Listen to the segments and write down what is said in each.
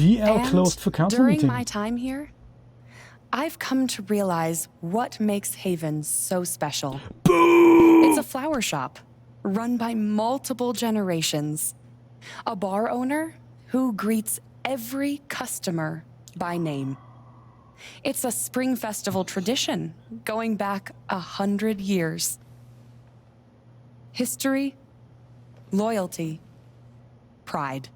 BL closed for council during meeting. my time here, I've come to realize what makes Haven so special. Boo! It's a flower shop run by multiple generations. A bar owner who greets every customer by name. It's a spring festival tradition going back 100 years. History, loyalty, pride.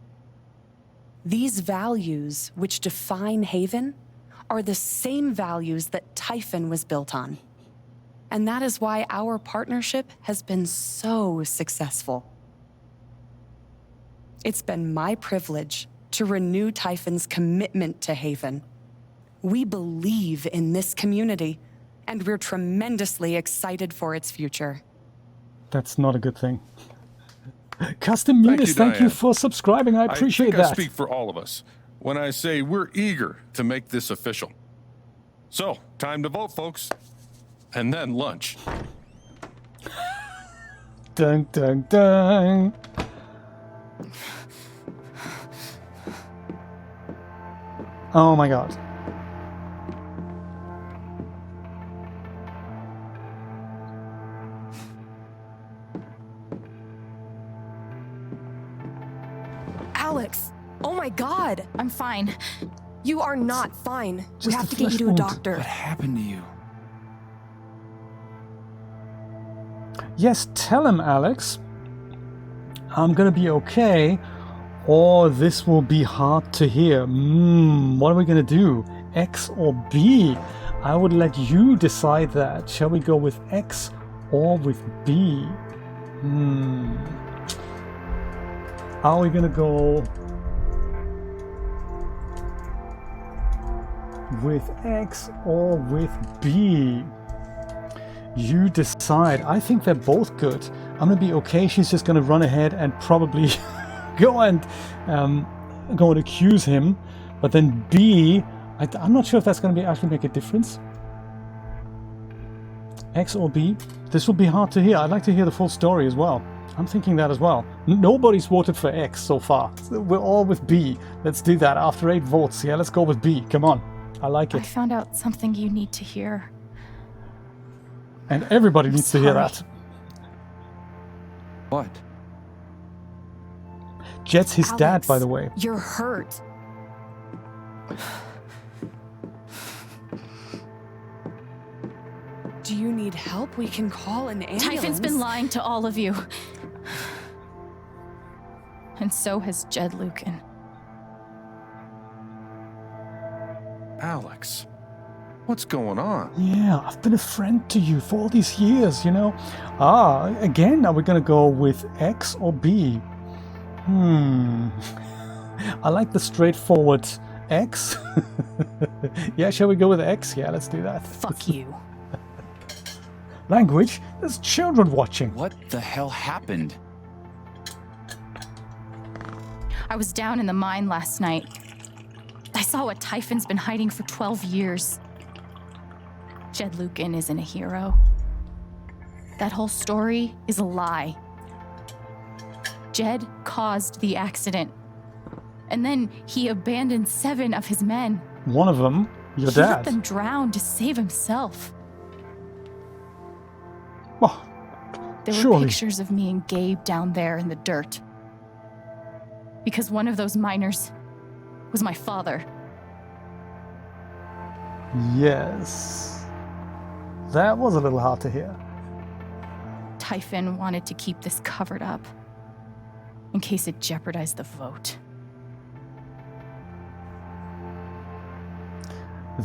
These values which define Haven are the same values that Typhon was built on. And that is why our partnership has been so successful. It's been my privilege to renew Typhon's commitment to Haven. We believe in this community, and we're tremendously excited for its future. That's not a good thing. Custom Munis, thank you for subscribing. I appreciate that. I speak for all of us when I say we're eager to make this official. So, time to vote, folks. And then lunch. Dun, dun, dun. Oh my god. Alex! Oh my god! I'm fine. You are not fine. Just We a have to get flesh you to a wound. doctor. What happened to you? Yes, tell him, Alex. I'm gonna be okay, or this will be hard to hear. What are we gonna do? X or B? I would let you decide that. Shall we go with X or with B? Are we gonna go with X or with B? You decide. I think they're both good. I'm gonna be okay. She's just gonna run ahead and probably go and accuse him. But then B, I'm not sure if that's gonna actually make a difference. X or B? This will be hard to hear. I'd like to hear the full story as well. I'm thinking that as well. Nobody's voted for X so far. We're all with B. Let's do that after 8 votes. Yeah, let's go with B. Come on. I like I it. found out something you need to hear. And everybody needs to hear sorry. that. What? Jet's his dad, Alex, by the way. You're hurt. Do you need help? We can call an ambulance. Typhon's been lying to all of you. And so has Jed Lucan. Alex, what's going on? Yeah, I've been a friend to you for all these years, you know. Again, are we gonna go with X or B? I like the straightforward X. Yeah, shall we go with X? Yeah, let's do that. Fuck you. Language? There's children watching. What the hell happened? I was down in the mine last night. I saw what Typhon's been hiding for 12 years. Jed Lucan isn't a hero. That whole story is a lie. Jed caused the accident. And then he abandoned 7 of his men. One of them, your He let dad. them drown to save himself. Oh, There were surely. pictures of me and Gabe down there in the dirt. Because one of those miners was my father. Yes. That was a little hard to hear. Typhon wanted to keep this covered up in case it jeopardized the vote.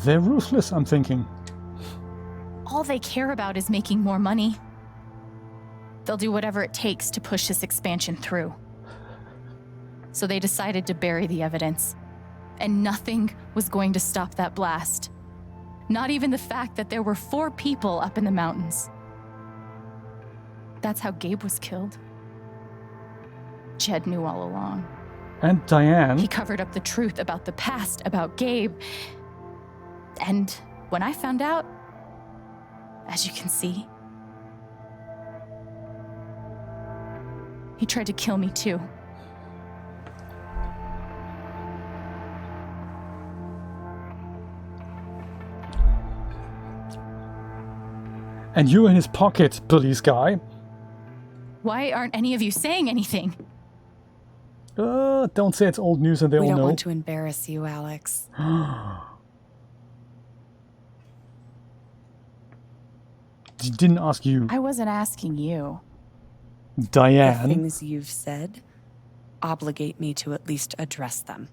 They're ruthless, I'm thinking. All they care about is making more money. They'll do whatever it takes to push this expansion through. So they decided to bury the evidence. And nothing was going to stop that blast. Not even the fact that there were 4 people up in the mountains. That's how Gabe was killed. Jed knew all along. And Diane. He covered up the truth about the past, about Gabe. And when I found out, as you can see, he tried to kill me too. And you're in his pocket, police guy. Why aren't any of you saying anything? Don't say it's old news and they We all don't know. want to embarrass you, Alex. He didn't ask you, I wasn't asking you. The Diane. things you've said obligate me to at least address them.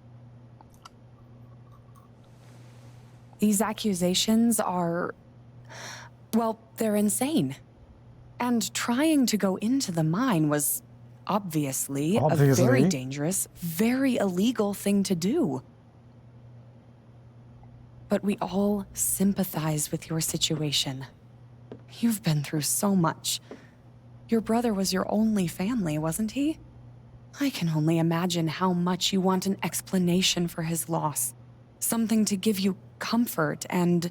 These accusations are, well, they're insane. And trying to go into the mine was obviously a very dangerous, very illegal thing to do. But we all sympathize with your situation. You've been through so much. Your brother was your only family, wasn't he? I can only imagine how much you want an explanation for his loss. Something to give you comfort and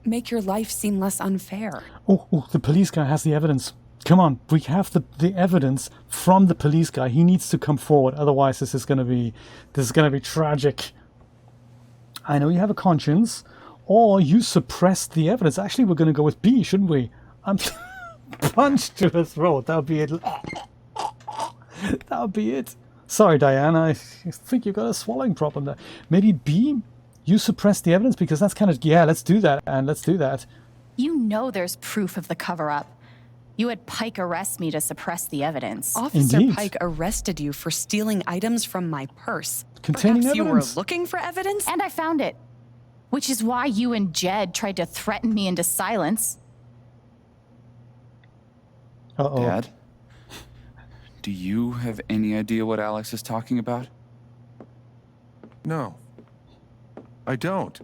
make your life seem less unfair. Oh, the police guy has the evidence. Come on, we have the evidence from the police guy. He needs to come forward, otherwise this is gonna be tragic. I know you have a conscience, or you suppressed the evidence. Actually, we're gonna go with B, shouldn't we? I'm punched to the throat. That would be it. That would be it. Sorry, Diane. I think you got a swallowing problem there. Maybe B, you suppressed the evidence, because that's kind of, yeah, let's do that, and let's do that. You know there's proof of the cover-up. You had Pike arrest me to suppress the evidence. Officer Indeed. Pike arrested you for stealing items from my purse. Containing Perhaps evidence. you were looking for evidence? And I found it. Which is why you and Jed tried to threaten me into silence. Uh-oh. Dad? Do you have any idea what Alex is talking about? No, I don't.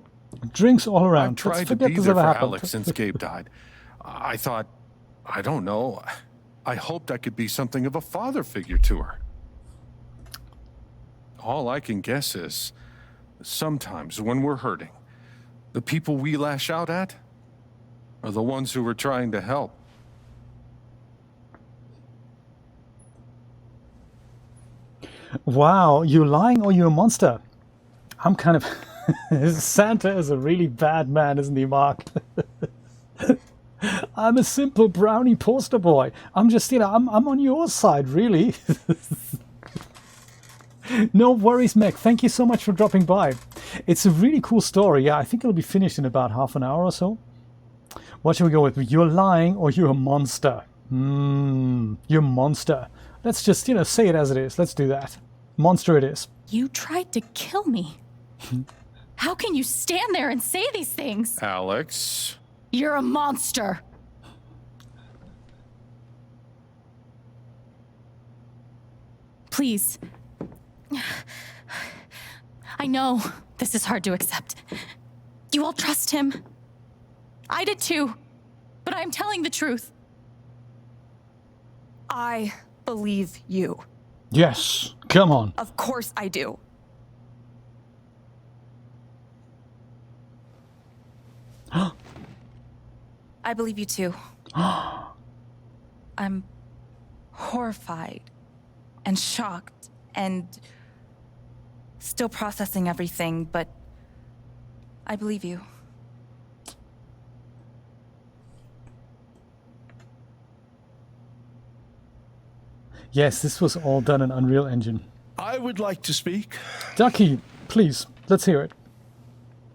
Drinks all I've around. tried Let's to forget be this there ever for happened. Alex since Gabe died. I thought, I don't know, I hoped I could be something of a father figure to her. All I can guess is, sometimes when we're hurting, the people we lash out at are the ones who we're trying to help. Wow, you lying or you a monster? I'm kind of... Santa is a really bad man, isn't he, Mark? I'm a simple brownie poster boy. I'm just, I'm on your side, really. No worries, Meg. Thank you so much for dropping by. It's a really cool story. Yeah, I think it'll be finished in about half an hour or so. What should we go with? You're lying or you're a monster? You're a monster. Let's just, say it as it is. Let's do that. Monster it is. You tried to kill me. How can you stand there and say these things? Alex? You're a monster. Please. I know this is hard to accept. You all trust him. I did too. But I'm telling the truth. I believe you. Yes, come on. Of course I do. I believe you too. I'm horrified and shocked and still processing everything, but I believe you. Yes, this was all done in Unreal Engine. I would like to speak. Ducky, please, let's hear it.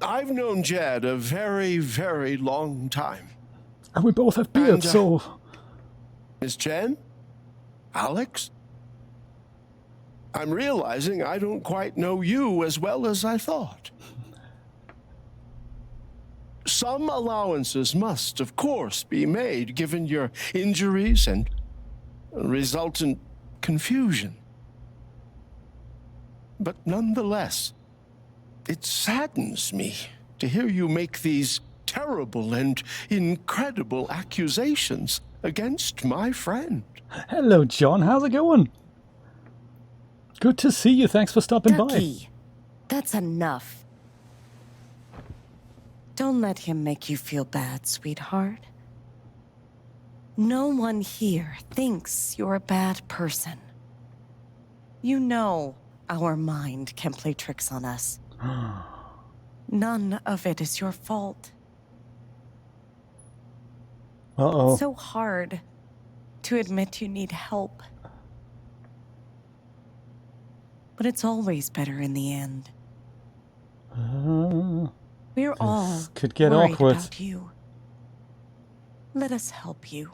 I've known Jed a very, very long time. And we both have beards, so... Miss Jen? Alex? I'm realizing I don't quite know you as well as I thought. Some allowances must, of course, be made given your injuries and resultant confusion. But nonetheless, it saddens me to hear you make these terrible and incredible accusations against my friend. Hello, John. How's it going? Good to see you. Thanks for stopping by. Ducky, that's enough. Don't let him make you feel bad, sweetheart. No one here thinks you're a bad person. You know our mind can play tricks on us. None of it is your fault. Uh-oh. It's so hard to admit you need help. But it's always better in the end. We're all could get worried awkward. about you. Let us help you.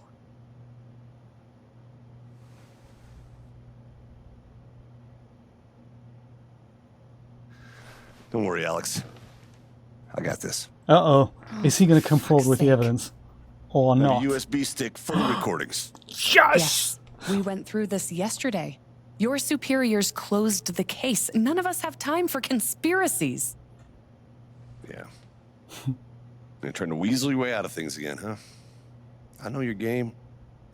Don't worry, Alex. I got this. Uh-oh. Is he going to come forward with the evidence? Or Got not? a USB stick full of recordings. Yes. We went through this yesterday. Your superiors closed the case. None of us have time for conspiracies. Yeah. You're trying to weasel your way out of things again, huh? I know your game.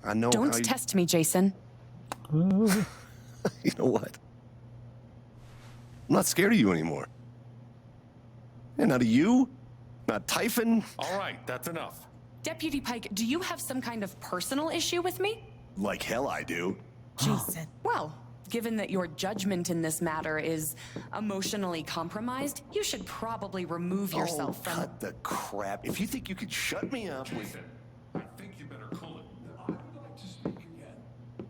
I know Don't how you... test me, Jason. You know what? I'm not scared of you anymore. And not of you, not Typhon. All right, that's enough. Deputy Pike, do you have some kind of personal issue with me? Like hell I do. Jason. Well, given that your judgment in this matter is emotionally compromised, you should probably remove yourself from... Cut the crap. If you think you could shut me up with... Jason, I think you better cool it. I would like to speak again.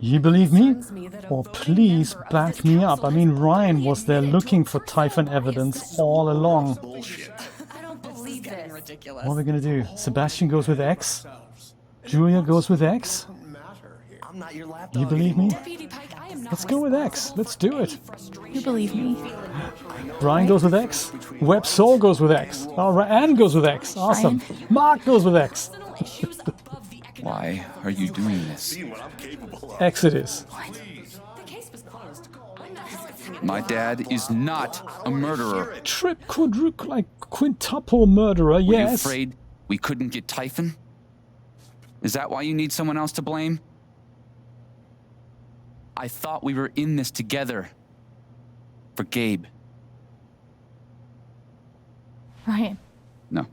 You believe me? Concerns me that a Or voting please member of back this me up. council I mean, has Ryan openly was there admitted to looking a for personal Typhon bias evidence that- all along. Bullshit. I don't believe this. Ridiculous. What are we going to do? Sebastian goes with X? Julia goes with X? I'm not your lapdog You believe me? Deputy Pike, I am not Let's go with X. responsible Let's for do any it. frustration You believe me? Brian goes with X. Web Soul goes with X. All right, Anne goes with X. Awesome. Mark goes with X. Personal issues above the economic- Why are you doing this? See what I'm capable of. X it is. The case was closed. I'm not discussing it. My dad is not a murderer. Trip quadruple, quintuple murderer, Were you yes. afraid we couldn't get Typhon? Is that why you need someone else to blame? I thought we were in this together. For Gabe. Ryan, No.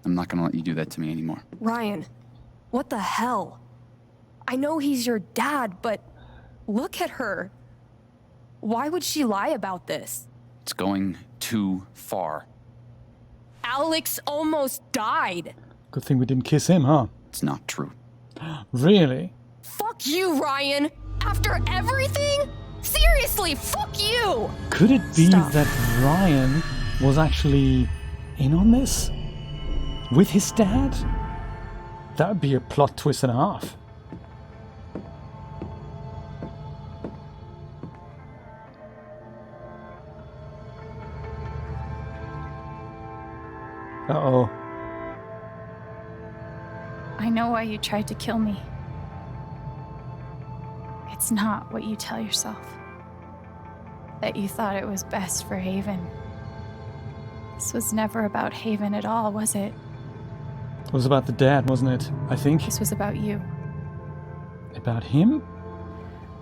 I'm not gonna let you do that to me anymore. Ryan, what the hell? I know he's your dad, but look at her. Why would she lie about this? It's going too far. Alex almost died. Good thing we didn't kiss him, huh? It's not true. Really? Fuck you, Ryan. After everything? Seriously, fuck you. Could it be Stop. that Ryan was actually in on this? With his dad? That would be a plot twist and a half. Uh-oh. I know why you tried to kill me. It's not what you tell yourself. That you thought it was best for Haven. This was never about Haven at all, was it? It was about the dad, wasn't it? I think. This was about you. About him?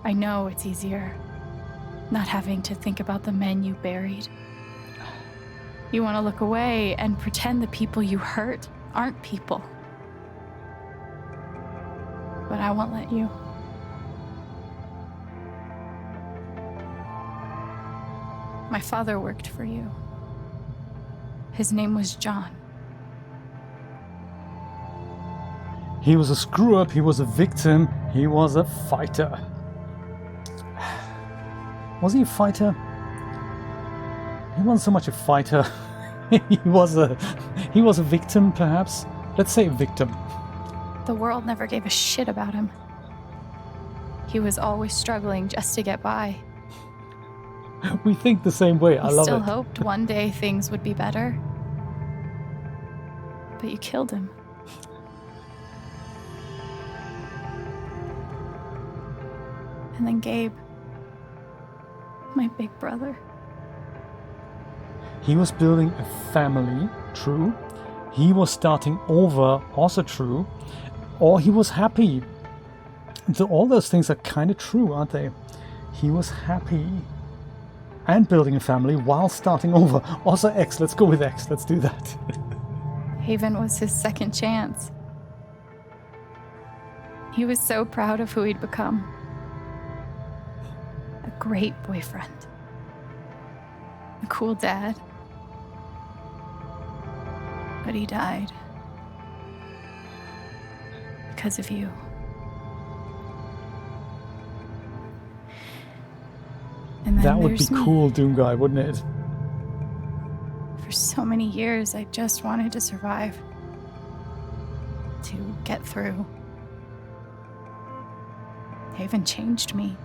I know it's easier not having to think about the men you buried. You want to look away and pretend the people you hurt aren't people. But I won't let you. My father worked for you. His name was John. He was a screw-up, he was a victim, he was a fighter. Was he a fighter? He wasn't so much a fighter. he was a victim, perhaps. Let's say victim. The world never gave a shit about him. He was always struggling just to get by. We think the same way. I He love still it. hoped one day things would be better. But you killed him. And then Gabe, my big brother. He was building a family, true. He was starting over, also true. Or he was happy. All those things are kind of true, aren't they? He was happy and building a family while starting over. Also X, let's go with X, let's do that. Haven was his second chance. He was so proud of who he'd become. A great boyfriend. A cool dad. But he died. because of you. And then That would be there's me. cool, Doom Guy, wouldn't it? For so many years, I just wanted to survive. To get through. Haven changed me.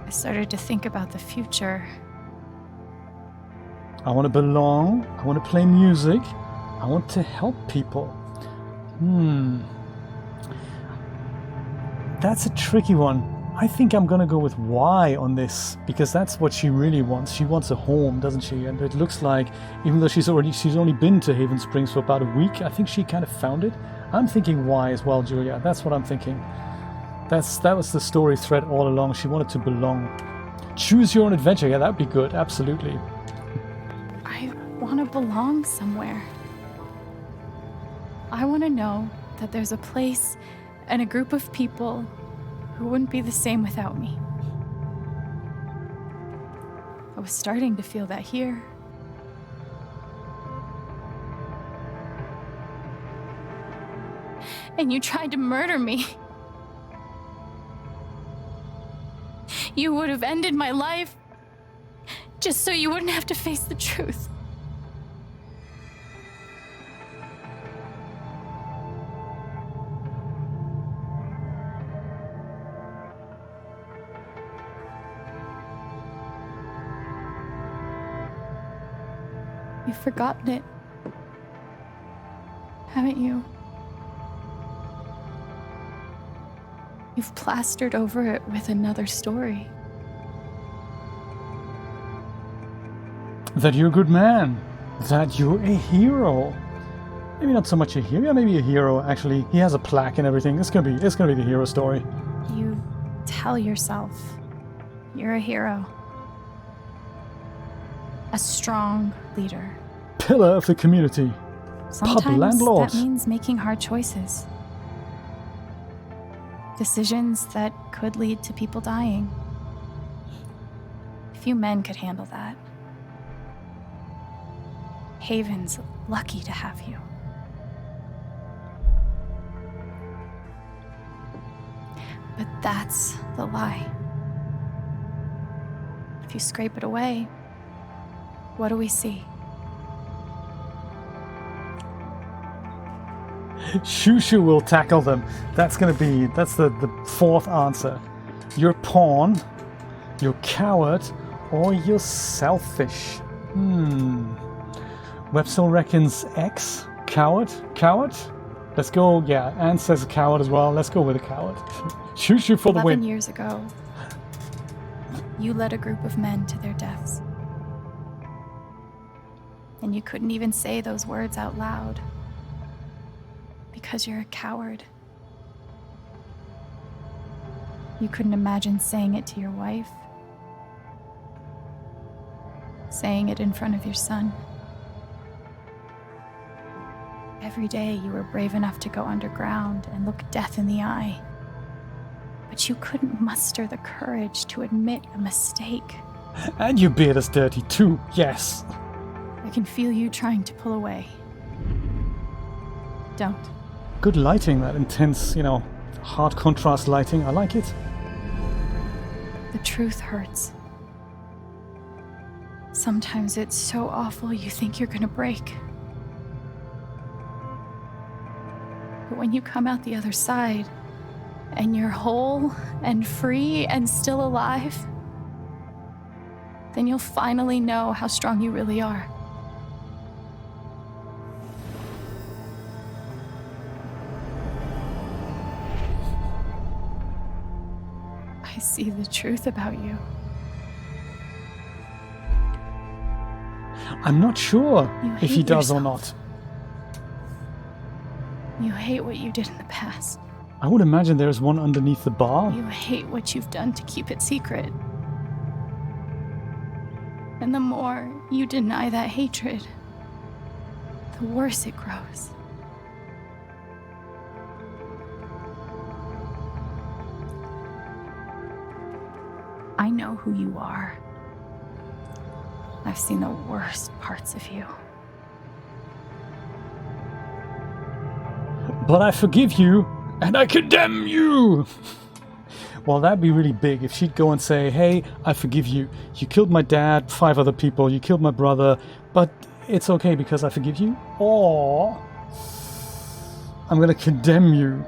I started to think about the future. I want to belong. I want to play music. I want to help people. That's a tricky one. I think I'm gonna go with Y on this, because that's what she really wants. She wants a home, doesn't she? And it looks like, even though she's only been to Haven Springs for about a week, I think she kind of found it. I'm thinking Y as well, Julia. That's what I'm thinking. That was the story thread all along. She wanted to belong. Choose your own adventure. Yeah, that'd be good. Absolutely. I want to belong somewhere. I want to know that there's a place and a group of people who wouldn't be the same without me. I was starting to feel that here. And you tried to murder me. You would have ended my life just so you wouldn't have to face the truth. You've forgotten it, haven't you? You've plastered over it with another story. That you're a good man. That you're a hero. Maybe not so much a hero. Yeah, maybe a hero. Actually, he has a plaque and everything. It's gonna be the hero story. You tell yourself you're a hero. A strong leader. Pillar of the community. Sometimes landlord. that means making hard choices. Decisions that could lead to people dying. Few men could handle that. Haven's lucky to have you. But that's the lie. If you scrape it away, what do we see? Shushu will tackle them. That's the fourth answer. You're pawn, you're coward, or you're selfish. Webster reckons X. Coward? Coward? Let's go, yeah, Anne says a coward as well. Let's go with a coward. Shushu for the 11 win. years ago, you led a group of men to their deaths. And you couldn't even say those words out loud. Because you're a coward. You couldn't imagine saying it to your wife. Saying it in front of your son. Every day you were brave enough to go underground and look death in the eye. But you couldn't muster the courage to admit a mistake. And your beard is dirty too, yes. I can feel you trying to pull away. Don't. Good lighting, that intense, hard contrast lighting. I like it. The truth hurts. Sometimes it's so awful you think you're gonna break. But when you come out the other side, and you're whole and free and still alive, then you'll finally know how strong you really are. I see the truth about you. I'm not sure You if he hate does or yourself. not. You hate what you did in the past. I would imagine there's one underneath the bar. You hate what you've done to keep it secret. And the more you deny that hatred, the worse it grows. I know who you are. I've seen the worst parts of you. but I forgive you and I condemn you. Well, that'd be really big if she'd go and say, hey, I forgive you. You killed my dad, 5 other people, you killed my brother, but it's okay because I forgive you. Or I'm going to condemn you.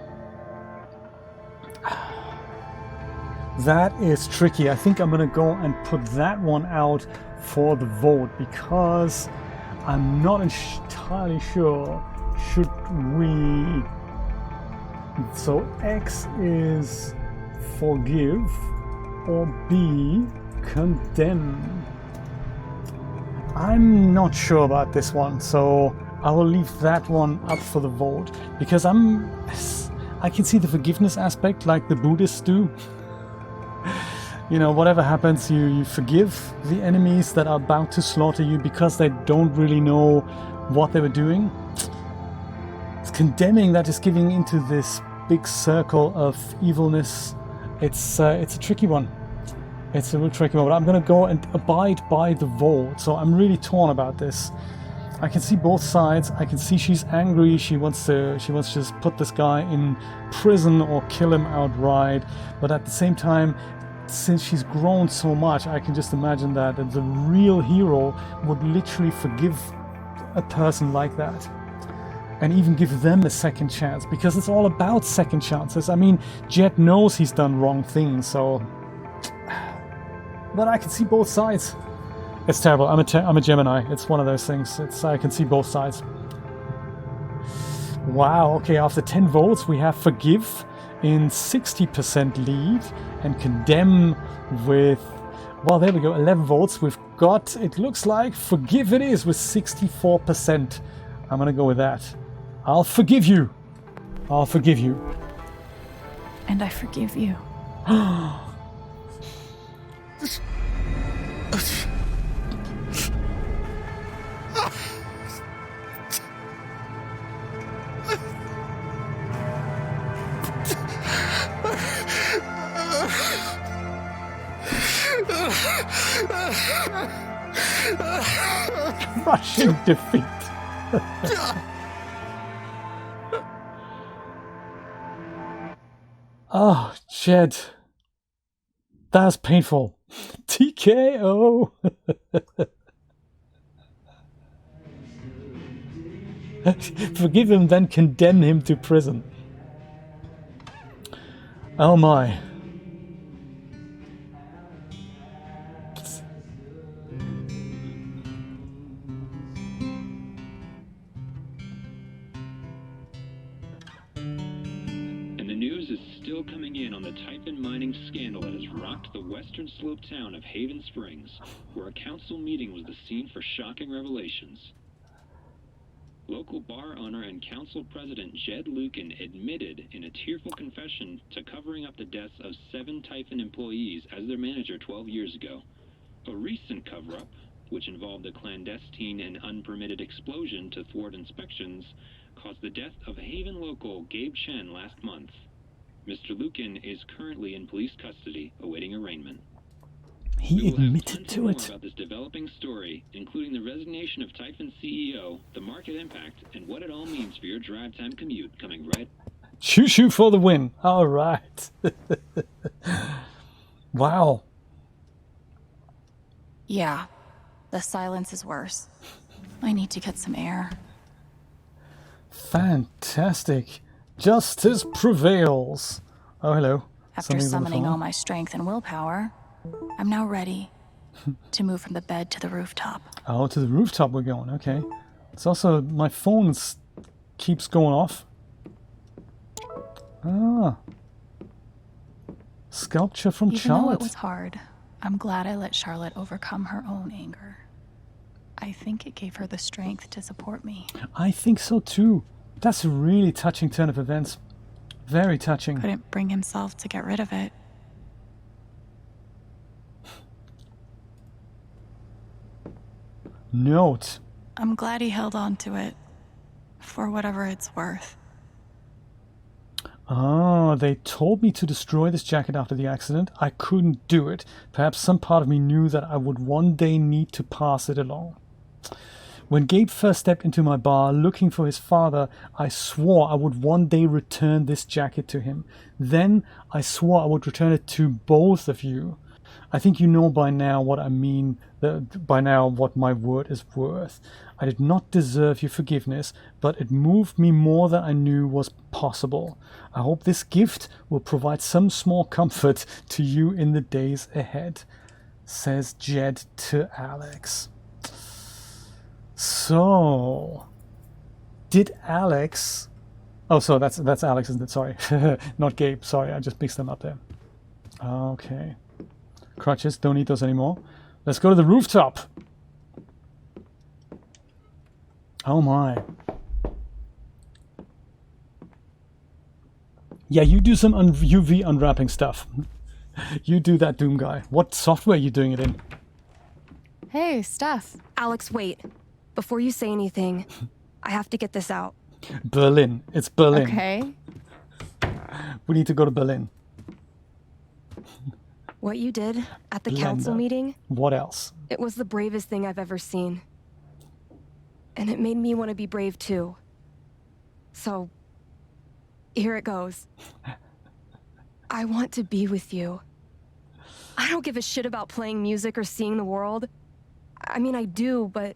That is tricky. I think I'm going to go and put that one out for the vote because I'm not entirely sure. Should we... So X is forgive or B, condemn. I'm not sure about this one, so I will leave that one up for the vote because I can see the forgiveness aspect like the Buddhists do. You know, whatever happens, you forgive the enemies that are about to slaughter you because they don't really know what they were doing. It's condemning, that is giving into this big circle of evilness. It's a tricky one. It's a real tricky one, but I'm going to go and abide by the vote. So I'm really torn about this. I can see both sides. I can see she's angry. She wants to just put this guy in prison or kill him outright. But at the same time, since she's grown so much, I can just imagine that the real hero would literally forgive a person like that. And even give them a second chance, because it's all about second chances. I mean, Jet knows he's done wrong things, so... But I can see both sides. It's terrible. I'm a Gemini. It's one of those things. I can see both sides. Wow, okay, after 10 votes, we have forgive in 60% lead, and condemn with... Well, there we go, 11 votes. We've got, it looks like, forgive it is with 64%. I'm gonna go with that. I'll forgive you. I'll forgive you. And I forgive you. Crushing defeat. Oh, Jed. That was painful. TKO. Forgive him, then condemn him to prison. Oh my. Coming in on the Typhon mining scandal that has rocked the western slope town of Haven Springs, where a council meeting was the scene for shocking revelations. Local bar owner and council president Jed Lucan admitted in a tearful confession to covering up the deaths of 7 Typhon employees as their manager 12 years ago. A recent cover-up, which involved a clandestine and unpermitted explosion to thwart inspections, caused the death of Haven local Gabe Chen last month. Mr. Lucan is currently in police custody, awaiting arraignment. He admitted to it. About this developing story, including the resignation of Typhon CEO, the market impact, and what it all means for your drive time commute, coming right. Shoo for the win. All right. Wow. Yeah, the silence is worse. I need to get some air. Fantastic. Justice prevails. Oh, hello. After summoning all my strength and willpower, I'm now ready to move from the bed to the rooftop. Oh, to the rooftop we're going. Okay. It's also, my phone keeps going off. Ah. Sculpture from Charlotte. Even though it was hard, I'm glad I let Charlotte overcome her own anger. I think it gave her the strength to support me. I think so too. That's a really touching turn of events. Very touching. Couldn't bring himself to get rid of it. Note. I'm glad he held on to it, for whatever it's worth. Ah, they told me to destroy this jacket after the accident. I couldn't do it. Perhaps some part of me knew that I would one day need to pass it along. When Gabe first stepped into my bar looking for his father, I swore I would one day return this jacket to him. Then I swore I would return it to both of you. I think you know by now what I mean, by now what my word is worth. I did not deserve your forgiveness, but it moved me more than I knew was possible. I hope this gift will provide some small comfort to you in the days ahead, says Jed to Alex. So, did Alex... Oh, so that's Alex, isn't it? Sorry. Not Gabe. Sorry, I just mixed them up there. Okay. Crutches, don't need those anymore. Let's go to the rooftop. Oh my. Yeah, you do some UV unwrapping stuff. You do that, Doom guy. What software are you doing it in? Hey, Steph. Alex, wait. Before you say anything, I have to get this out. Berlin. It's Berlin. Okay. We need to go to Berlin. What you did at the council meeting, What else? it was the bravest thing I've ever seen. And it made me want to be brave too. So, here it goes. I want to be with you. I don't give a shit about playing music or seeing the world. I mean, I do, but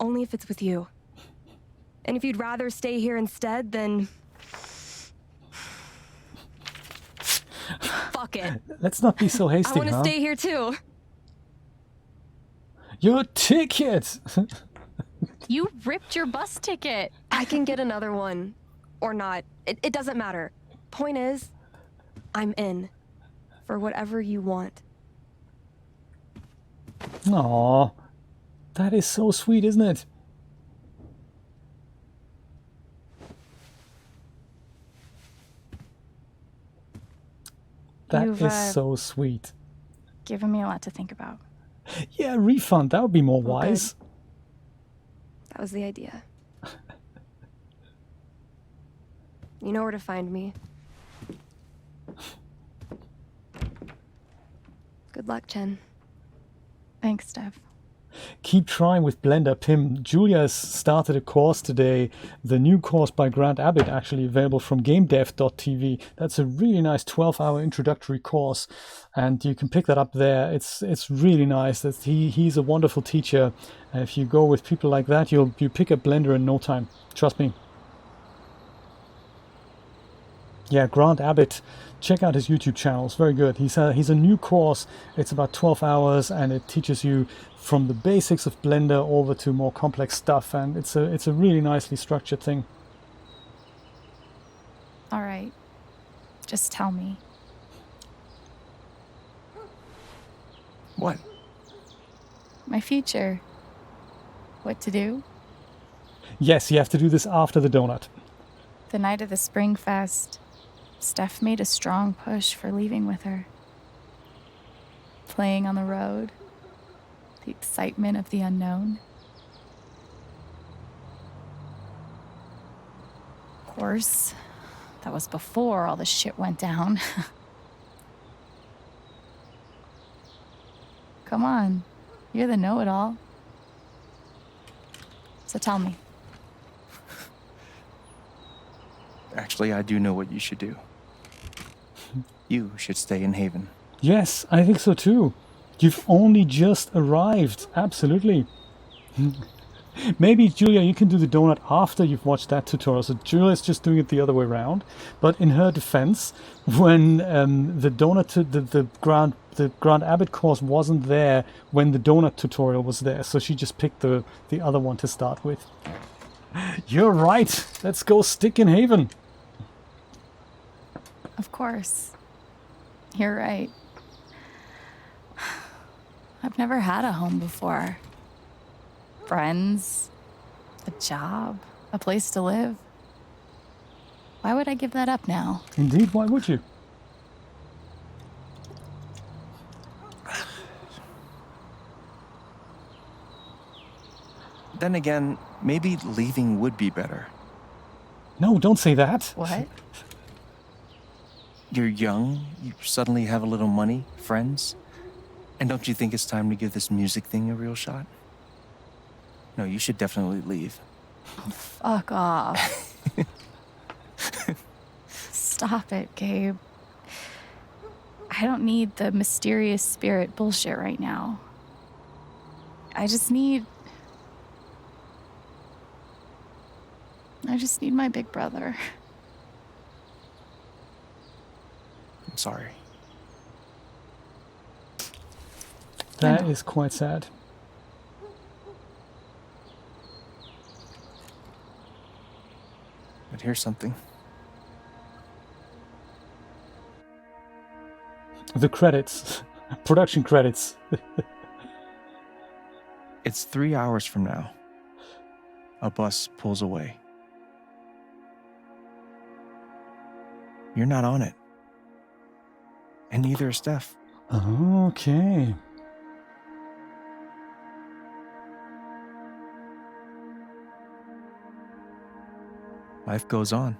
only if it's with you. And if you'd rather stay here instead, then... Fuck it. Let's not be so hasty, I want to huh? stay here too. Your ticket! You ripped your bus ticket. I can get another one. Or not. It doesn't matter. Point is, I'm in. For whatever you want. Aww. That is so sweet, isn't it? That You've, is so sweet. Given me a lot to think about. Yeah, refund. That would be more Well, wise. That was the idea. You know where to find me. Good luck, Chen. Thanks, Steph. Keep trying with Blender, Pim. Julia has started a course today. The new course by Grant Abbott, actually available from gamedev.tv. That's a really nice 12-hour introductory course, and you can pick that up there. It's really nice. He's a wonderful teacher. If you go with people like that, you pick up Blender in no time. Trust me. Yeah, Grant Abbott. Check out his YouTube channel. It's very good. He's a new course. It's about 12 hours, and it teaches you from the basics of Blender over to more complex stuff. And it's a really nicely structured thing. All right. Just tell me. What? My future. What to do? Yes, you have to do this after the donut. The night of the Spring Fest, Steph made a strong push for leaving with her. Playing on the road, the excitement of the unknown. Of course, that was before all the shit went down. Come on, you're the know-it-all. So tell me. Actually, I do know what you should do. You should stay in Haven. Yes, I think so too. You've only just arrived. Absolutely. Maybe, Julia, you can do the donut after you've watched that tutorial. So Julia's just doing it the other way around. But in her defense, when the donut, the Grant Abbott course wasn't there when the donut tutorial was there. So she just picked the other one to start with. You're right. Let's go stick in Haven. Of course. You're right. I've never had a home before. Friends, a job, a place to live. Why would I give that up now? Indeed, why would you? Then again, maybe leaving would be better. No, don't say that. What? You're young, you suddenly have a little money, friends. And don't you think it's time to give this music thing a real shot? No, you should definitely leave. Fuck off. Stop it, Gabe. I don't need the mysterious spirit bullshit right now. I just need my big brother. I'm sorry. That is quite sad. But here's something. The credits. Production credits. It's 3 hours from now. A bus pulls away. You're not on it. And neither is Steph. Okay. Life goes on.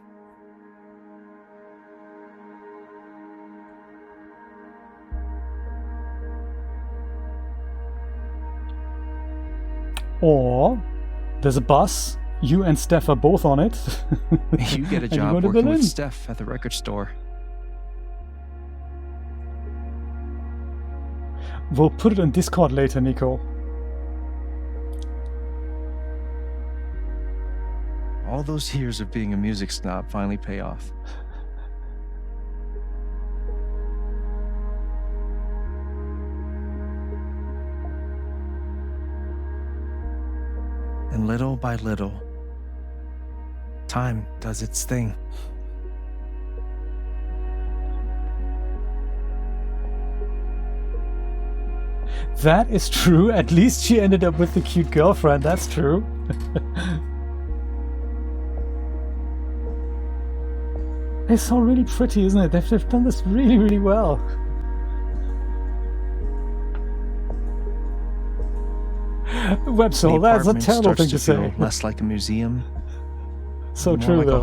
Or there's a bus. You and Steph are both on it. You get a And you job go to working Berlin. with Steph at the record store. We'll put it on Discord later, Nico. All those years of being a music snob finally pay off. And little by little, time does its thing. That is true. At least she ended up with the cute girlfriend. That's true. It's all really pretty, isn't it? They've done this really, really well. Websol, The that's a apartment terrible starts thing to say. feel less like a museum, So more true, like a though.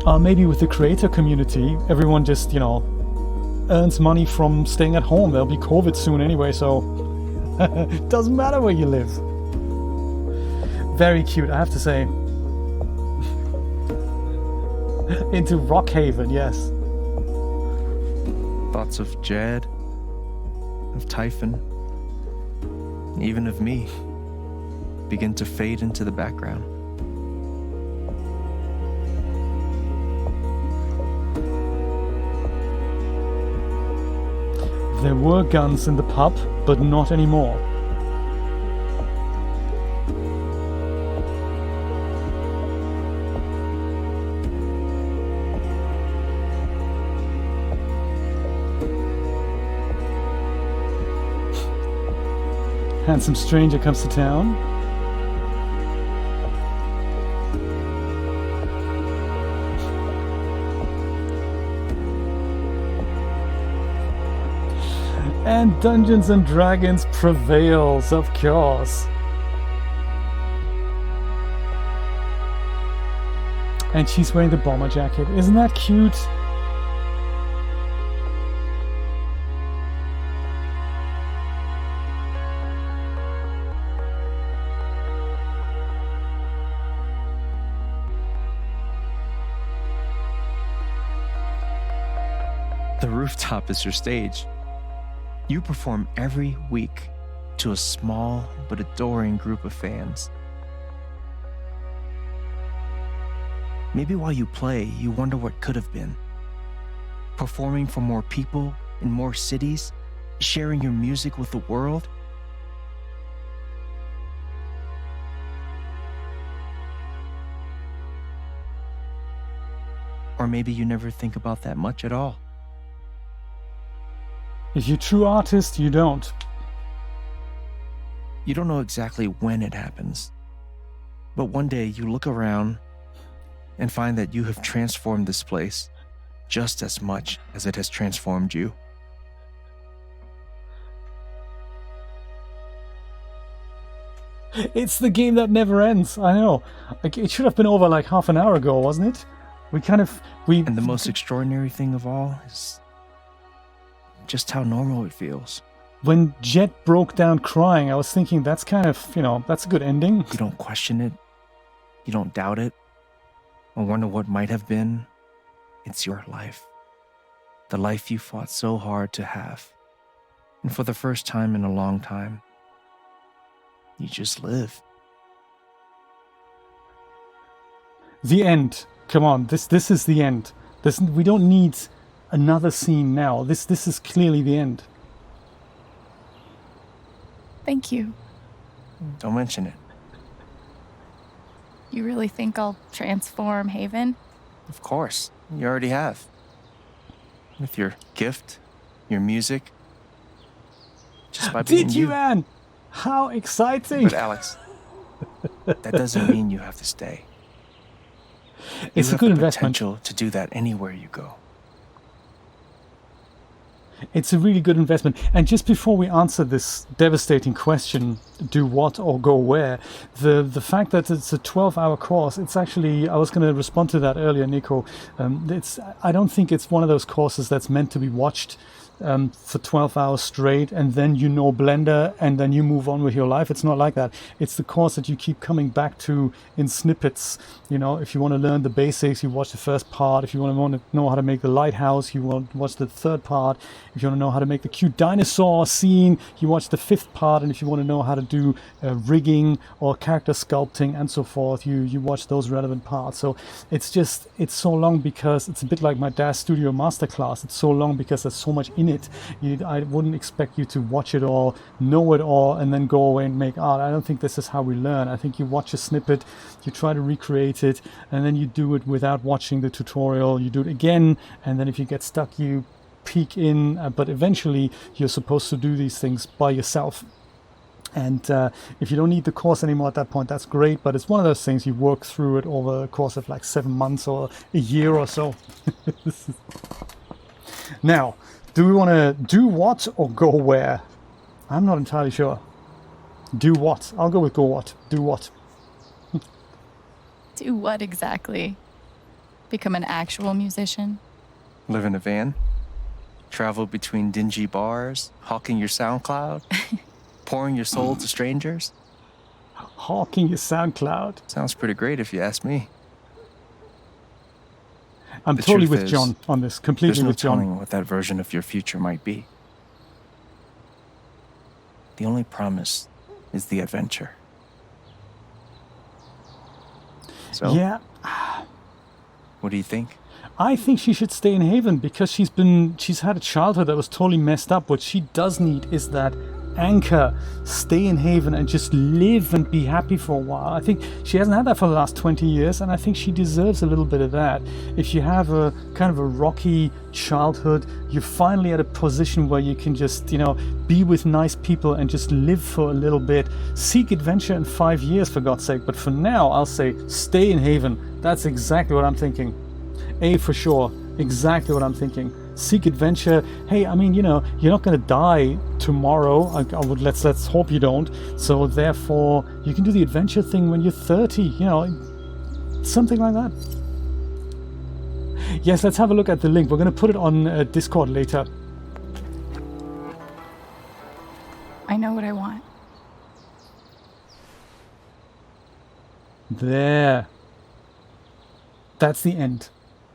home. Maybe with the creator community, everyone just, earns money from staying at home. There'll be COVID soon anyway, so doesn't matter where you live. Very cute, I have to say. Into Rockhaven, yes. Thoughts of Jed, of Typhon, even of me, begin to fade into the background. There were guns in the pub, but not anymore. Handsome stranger comes to town. And Dungeons and Dragons prevails, of course. And she's wearing the bomber jacket. Isn't that cute? The rooftop is your stage. You perform every week to a small but adoring group of fans. Maybe while you play, you wonder what could have been. Performing for more people in more cities, sharing your music with the world. Or maybe you never think about that much at all. If you're a true artist, you don't. You don't know exactly when it happens, but one day you look around and find that you have transformed this place just as much as it has transformed you. It's the game that never ends. I know. Like, it should have been over like half an hour ago, wasn't it? And the most extraordinary thing of all is just how normal it feels. when Jet broke down crying, I was thinking that's kind of, that's a good ending. You don't question it. You don't doubt it. Or wonder what might have been. It's your life. The life you fought so hard to have. And for the first time in a long time, you just live. The end. Come on, this is the end. We don't need another scene now. This is clearly the end. Thank you. Don't mention it. You really think I'll transform Haven? Of course, you already have. With your gift, your music, just by being Did you, Anne? How exciting! But Alex, that doesn't mean you have to stay. It's you a good have the investment. potential to do that anywhere you go. It's a really good investment. And just before we answer this devastating question, do what or go where, the fact that it's a 12-hour course, it's actually, I was going to respond to that earlier, Nico. I don't think it's one of those courses that's meant to be watched for 12 hours straight and then Blender and then you move on with your life. It's not like that. It's the course that you keep coming back to in snippets. If you want to learn the basics, you watch the first part. If you want to know how to make the lighthouse, you want to watch the third part. If you want to know how to make the cute dinosaur scene, you watch the fifth part. And if you want to know how to do rigging or character sculpting and so forth, you watch those relevant parts. So it's so long because it's a bit like my DAZ Studio Masterclass. It's so long because there's so much in it. I wouldn't expect you to watch it all, know it all, and then go away and make art. I don't think this is how we learn. I think you watch a snippet, you try to recreate it, and then you do it without watching the tutorial. You do it again, and then if you get stuck, you peek in, but eventually you're supposed to do these things by yourself. And if you don't need the course anymore at that point, that's great, but it's one of those things you work through it over a course of like 7 months or a year or so. Now, do we want to do what or go where? I'm not entirely sure. Do what? I'll go with go what. Do what? Do what exactly? Become an actual musician? Live in a van? Travel between dingy bars? Hawking your SoundCloud? Pouring your soul to strangers? Hawking your SoundCloud. Sounds pretty great if you ask me. I'm The totally truth with is, John on this. Completely There's no with John. telling what that version of your future might be. The only promise is the adventure. So, Yeah. what do you think? I think she should stay in Haven because she's had a childhood that was totally messed up. What she does need is that anchor. Stay in Haven and just live and be happy for a while. I think she hasn't had that for the last 20 years, and I think she deserves a little bit of that. If you have a kind of a rocky childhood, you're finally at a position where you can just, be with nice people and just live for a little bit. Seek adventure in 5 years, for God's sake. But for now, I'll say stay in Haven. That's exactly what I'm thinking. For sure. Exactly what I'm thinking. Seek adventure. Hey, I mean, you're not going to die tomorrow. Let's hope you don't. So therefore, you can do the adventure thing when you're 30. Something like that. Yes, let's have a look at the link. We're going to put it on Discord later. I know what I want. There. That's the end.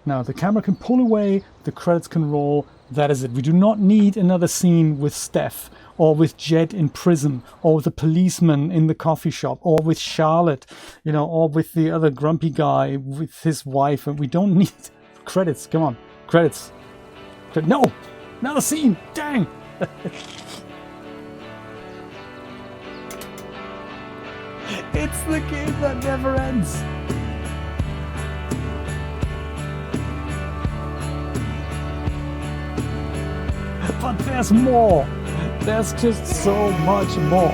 Now the camera can pull away, the credits can roll, that is it. We do not need another scene with Steph, or with Jed in prison, or with the policeman in the coffee shop, or with Charlotte, or with the other grumpy guy with his wife. And we don't need credits. Come on, credits. No, another scene, dang. It's the game that never ends. But there's more. There's just so much more.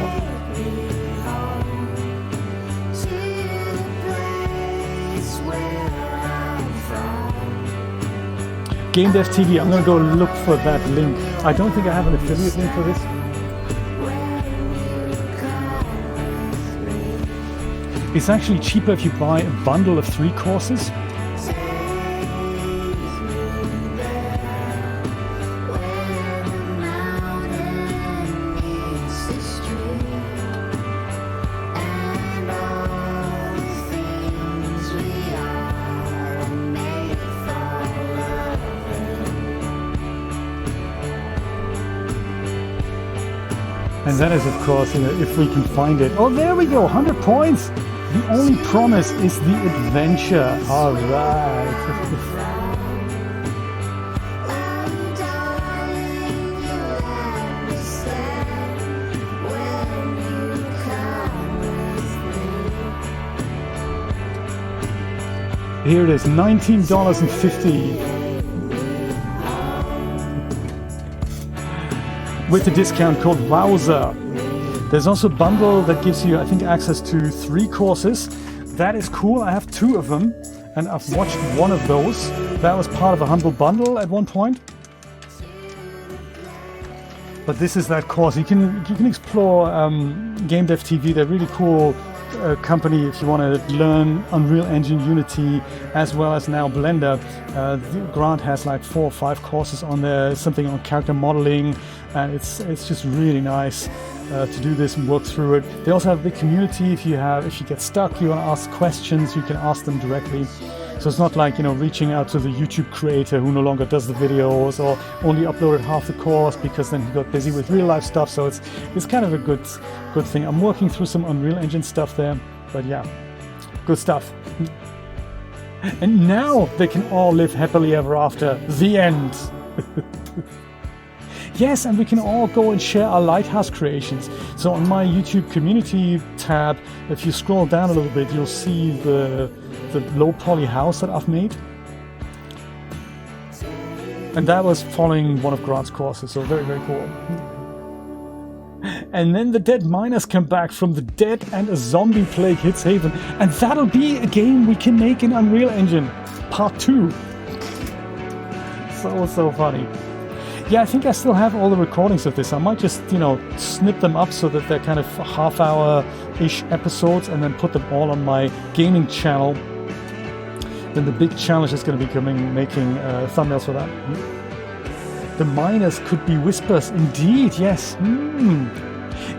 Game Dev TV, I'm gonna go look for that link. I don't think I have an affiliate link for this. It's actually cheaper if you buy a bundle of 3 courses. And that is, of course, if we can find it. Oh, there we go, 100 points. The only promise is the adventure. All right. Here it is, $19.50. With the discount code WOWZER. There's also a bundle that gives you, I think, access to 3 courses. That is cool. I have 2 of them, and I've watched one of those. That was part of a Humble Bundle at one point. But this is that course. You can explore Game Dev TV. They're really cool company if you want to learn Unreal Engine, Unity, as well as now Blender. Grant has like 4 or 5 courses on there, something on character modeling, and it's just really nice to do this and work through it. They also have a big community. If you get stuck, you want to ask questions, you can ask them directly. So it's not like, reaching out to the YouTube creator who no longer does the videos or only uploaded half the course because then he got busy with real life stuff. So it's kind of a good thing. I'm working through some Unreal Engine stuff there, but yeah, good stuff. And now they can all live happily ever after. The end. Yes, and we can all go and share our Lighthouse creations. So on my YouTube community tab, if you scroll down a little bit, you'll see the low poly house that I've made. And that was following one of Grant's courses, so very, very cool. And then the dead miners come back from the dead and a zombie plague hits Haven. And that'll be a game we can make in Unreal Engine. Part 2. So funny. Yeah, I think I still have all the recordings of this. I might just, snip them up so that they're kind of half-hour-ish episodes and then put them all on my gaming channel. Then the big challenge is going to be making thumbnails for that. The miners could be whispers. Indeed, yes.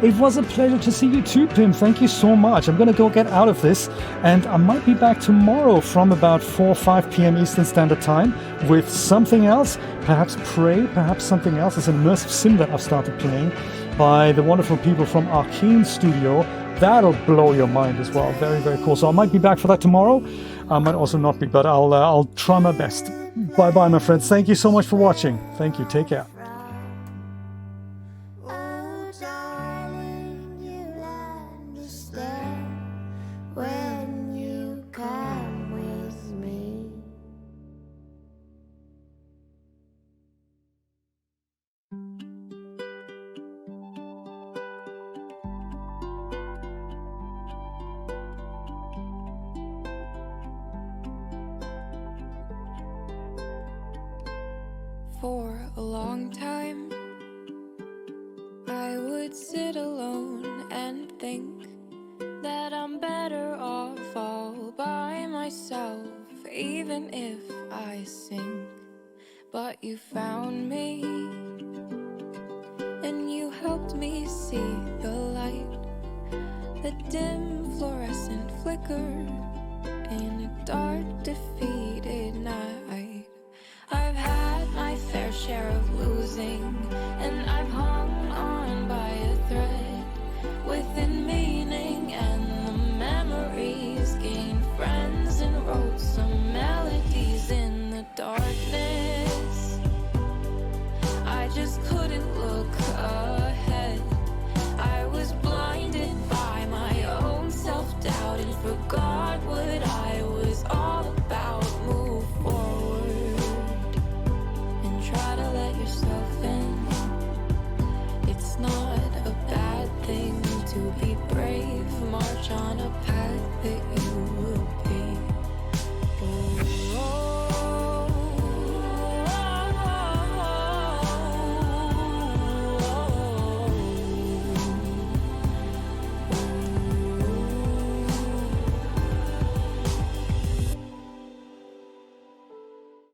It was a pleasure to see you too, Pim. Thank you so much. I'm going to go get out of this, and I might be back tomorrow from about 4 or 5 p.m. Eastern Standard Time with something else. Perhaps Prey, perhaps something else. It's an immersive sim that I've started playing by the wonderful people from Arcane Studio. That'll blow your mind as well. Very, very cool. So I might be back for that tomorrow. I might also not be, but I'll try my best. Bye-bye, my friends. Thank you so much for watching. Thank you. Take care. For a long time, I would sit alone and think that I'm better off all by myself, even if I sink. But you found me, and you helped me see the light, the dim fluorescent flicker in a dark defeat.